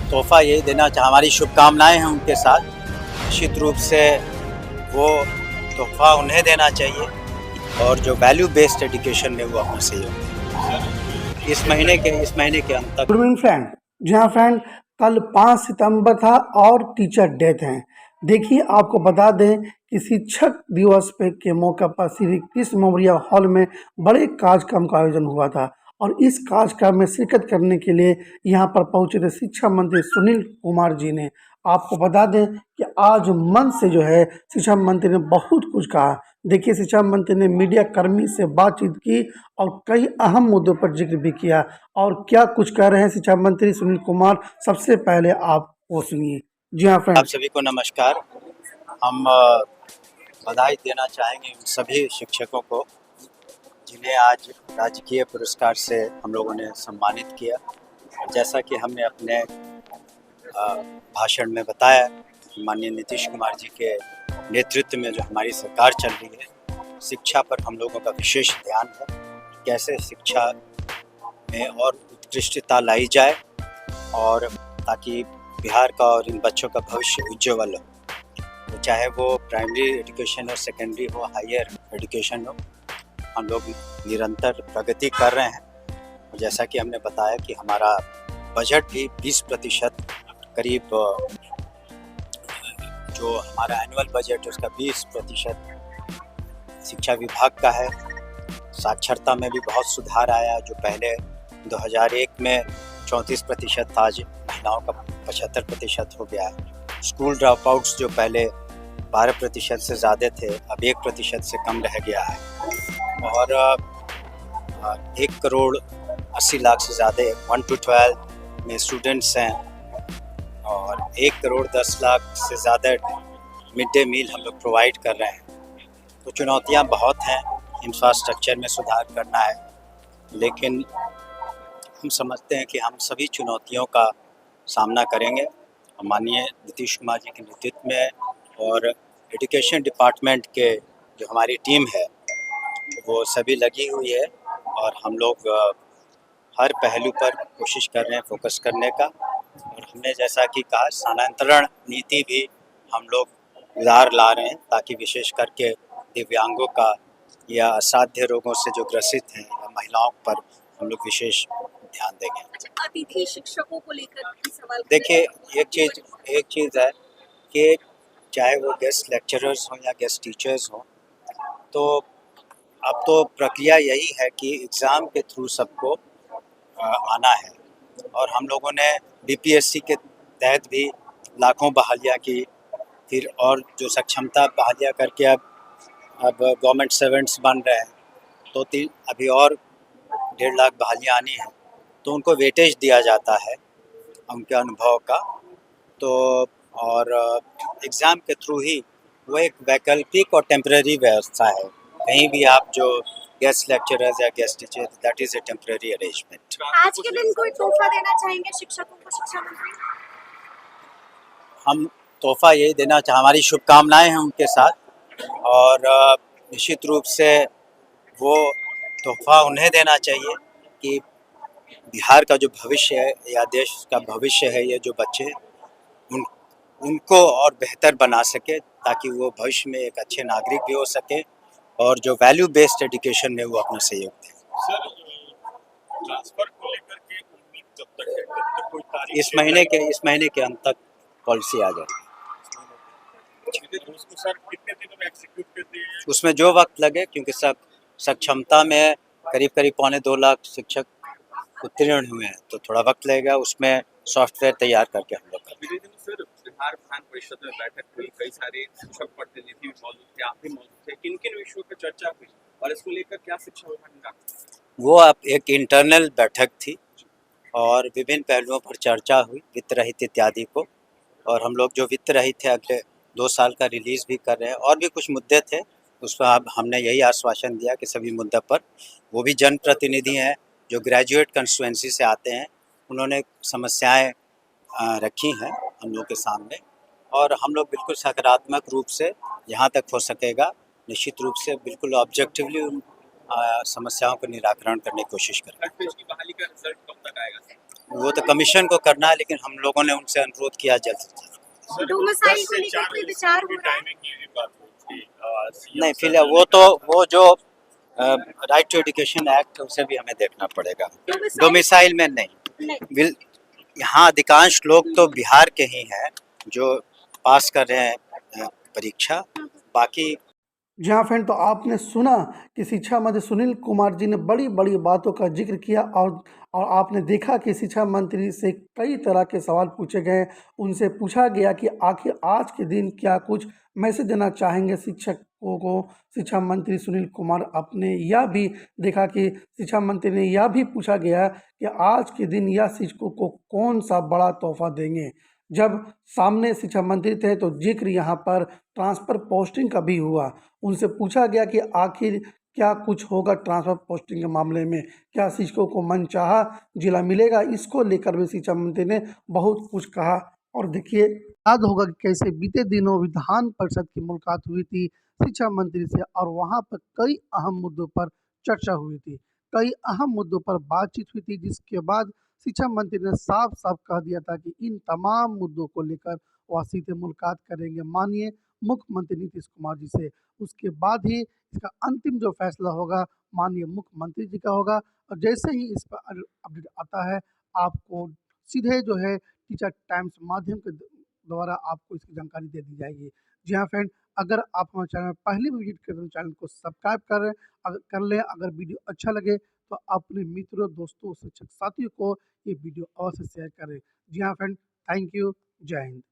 तोहफ़ा यही देना चाह हमारी शुभकामनाएँ हैं उनके साथ। निश्चित रूप से वो तोहफ़ा उन्हें देना चाहिए और जो वैल्यू बेस्ड एजुकेशन में वो अपना सहयोग दें। इस महीने के अंत तक। Good evening friend. जी हाँ फ्रेंड, कल 5 सितंबर था और टीचर डे है। देखिए, आपको बता दें कि शिक्षक दिवस पे के मौके पर श्री कृष्ण मेमोरियल हॉल में बड़े कार्यक्रम का आयोजन हुआ था और इस कार्यक्रम में शिरकत करने के लिए यहाँ पर पहुंचे थे शिक्षा मंत्री सुनील कुमार जी ने। आपको बता दें कि आज मंच से जो है शिक्षा मंत्री ने बहुत कुछ कहा। देखिए, शिक्षा मंत्री ने मीडिया कर्मी से बातचीत की और कई अहम मुद्दों पर जिक्र भी किया और क्या कुछ कह रहे हैं शिक्षा मंत्री सुनील कुमार, सबसे पहले आप वो सुनिए। जी हाँ आप फ्रेंड्स। सभी को नमस्कार। हम बधाई देना चाहेंगे उन सभी शिक्षकों को जिन्हें आज राजकीय पुरस्कार से हम लोगों ने सम्मानित किया। जैसा कि हमने अपने भाषण में बताया, माननीय नीतीश कुमार जी के नेतृत्व में जो हमारी सरकार चल रही है, शिक्षा पर हम लोगों का विशेष ध्यान है। कैसे शिक्षा में और उत्कृष्टता लाई जाए और ताकि बिहार का और इन बच्चों का भविष्य उज्ज्वल हो, तो चाहे वो प्राइमरी एजुकेशन हो, सेकेंडरी हो, हायर एजुकेशन हो, हम लोग निरंतर प्रगति कर रहे हैं। और जैसा कि हमने बताया कि हमारा बजट भी 20% करीब, जो हमारा एनुअल बजट है उसका 20% शिक्षा विभाग का है। साक्षरता में भी बहुत सुधार आया, जो पहले 2001 में 34% था, आज महिलाओं का 75% हो गया है। स्कूल ड्रॉप आउट्स जो पहले 12% से ज़्यादा थे, अब 1% से कम रह गया है। और 1,80,00,000 से ज़्यादा 1 to 12 में स्टूडेंट्स हैं और 1,10,00,000 से ज़्यादा मिड डे मील हम लोग प्रोवाइड कर रहे हैं। तो चुनौतियाँ बहुत हैं, इंफ्रास्ट्रक्चर में सुधार करना है, लेकिन हम समझते हैं कि हम सभी चुनौतियों का सामना करेंगे। माननीय नीतीश कुमार जी के नेतृत्व में और एजुकेशन डिपार्टमेंट के जो हमारी टीम है वो सभी लगी हुई है और हम लोग हर पहलू पर कोशिश कर रहे हैं फोकस करने का। और हमने जैसा कि कहा, स्थानांतरण नीति भी हम लोग उधार ला रहे हैं ताकि विशेष करके दिव्यांगों का या असाध्य रोगों से जो ग्रसित हैं या महिलाओं पर हम लोग विशेष ध्यान देंगे। अच्छा, अतिथि शिक्षकों को लेकर भी सवाल। देखिए, एक चीज़ है कि चाहे वो गेस्ट लेक्चरर्स हों या गेस्ट टीचर्स हों, तो अब तो प्रक्रिया यही है कि एग्ज़ाम के थ्रू सबको आना है। और हम लोगों ने बीपीएससी के तहत भी लाखों बहालियाँ की, फिर और जो सक्षमता बहालियाँ करके अब गवर्नमेंट सर्वेंट्स बन रहे हैं, तो अभी और 1.5 लाख बहालियाँ आनी हैं, तो उनको वेटेज दिया जाता है उनके अनुभव का। तो और एग्ज़ाम के थ्रू ही वो एक वैकल्पिक और टेम्परेरी व्यवस्था है। कहीं भी आप जो गेस्ट लेक्चरर्स या guest teacher, that is a temporary arrangement. आज के दिन कोई तोहफा देना चाहेंगे शिक्षकों को, शिक्षा मंत्री? हम तोहफ़ा यही देना हमारी शुभकामनाएँ हैं उनके साथ और निश्चित रूप से वो तोहफ़ा उन्हें देना चाहिए कि बिहार का जो भविष्य है या देश का भविष्य है, ये जो बच्चे उनको और बेहतर बना सके ताकि वो भविष्य में एक अच्छे नागरिक भी हो सके और जो वैल्यू बेस्ड एजुकेशन में वो अपना सहयोग दें। सर, ट्रांसफर को लेकर के उम्मीद जब तक है तब तक कोई तारीख इस महीने के अंत तक पॉलिसी आ जाए। उसको सर कितने दिनों में एग्जीक्यूट कर दिए? उसमें जो वक्त लगे, क्योंकि सक्षमता में करीब 2.25 लाख शिक्षक उत्तीर्ण हुए हैं, तो थोड़ा वक्त लगेगा। उसमें सॉफ्टवेयर तैयार करके हम लोग करेंगे। सर, बिहार विधान परिषद में बैठक हुई, कई सारे शिक्षक प्रतिनिधि मौजूद थे, आप भी मौजूद थे। किन किन विषयों पर चर्चा हुई और इसको लेकर क्या शिक्षा विभाग का? वो अब एक इंटरनल बैठक थी और विभिन्न पहलुओं पर चर्चा हुई, वित्त रहित इत्यादि को। और हम लोग जो वित्त रहित थे अगले 2 साल का रिलीज़ भी कर रहे हैं। और भी कुछ मुद्दे थे, उस पर अब हमने यही आश्वासन दिया कि सभी मुद्दों पर, वो भी जनप्रतिनिधि हैं जो ग्रेजुएट कंस्टिट्यूएंसी से आते हैं, उन्होंने समस्याएं रखी हैं हम लोग के सामने और हम लोग बिल्कुल सकारात्मक रूप से जहाँ तक हो सकेगा, निश्चित रूप से बिल्कुल ऑब्जेक्टिवली उन समस्याओं का निराकरण करने की कोशिश करेंगे। की बहाली का रिजल्ट कब तक आएगा? वो तो कमीशन को करना है, लेकिन हम लोगों ने उनसे अनुरोध किया जल्द से जल्द। डोमिसाइल को लेकर कोई विचार हो रहा है? नहीं, फिलहाल वो जो राइट टू एजुकेशन एक्ट उसे भी हमें देखना पड़ेगा। डोमिसाइल में नहीं। नहीं। यहाँ अधिकांश लोग तो बिहार के ही हैं जो पास कर रहे हैं परीक्षा। बाकी जी हाँ फ्रेंड, तो आपने सुना कि शिक्षा मंत्री सुनील कुमार जी ने बड़ी बड़ी बातों का जिक्र किया और आपने देखा कि शिक्षा मंत्री से कई तरह के सवाल पूछे गए। उनसे पूछा गया कि आखिर आज के दिन क्या कुछ मैसेज देना चाहेंगे शिक्षकों को। शिक्षा मंत्री सुनील कुमार अपने यह भी देखा कि शिक्षा मंत्री ने यह भी पूछा गया कि आज के दिन यह शिक्षकों को कौन सा बड़ा तोहफा देंगे। जब सामने शिक्षा मंत्री थे तो जिक्र यहाँ पर ट्रांसफ़र पोस्टिंग का भी हुआ। उनसे पूछा गया कि आखिर क्या कुछ होगा ट्रांसफ़र पोस्टिंग के मामले में, क्या शिक्षकों को मनचाहा जिला मिलेगा? इसको लेकर भी शिक्षा मंत्री ने बहुत कुछ कहा। और देखिए, याद होगा कि कैसे बीते दिनों विधान परिषद की मुलाकात हुई थी शिक्षा मंत्री से और वहाँ पर कई अहम मुद्दों पर चर्चा हुई थी, कई अहम मुद्दों पर बातचीत हुई थी, जिसके बाद शिक्षा मंत्री ने साफ साफ कह दिया था कि इन तमाम मुद्दों को लेकर वह सीधे मुलाकात करेंगे माननीय मुख्यमंत्री नीतीश कुमार जी से। उसके बाद ही इसका अंतिम जो फैसला होगा माननीय मुख्यमंत्री जी का होगा। और जैसे ही इस पर अपडेट आता है, आपको सीधे जो है टीचर टाइम्स माध्यम के द्वारा आपको इसकी जानकारी दे दी जाएगी। जी हाँ फ्रेंड, अगर आप हमारे चैनल में पहले भी विजिट करें तो चैनल को सब्सक्राइब कर लें। अगर वीडियो अच्छा लगे तो अपने मित्रों, दोस्तों, शिक्षक साथियों को ये वीडियो अवश्य शेयर करें। जी हाँ फ्रेंड, थैंक यू। जय हिंद।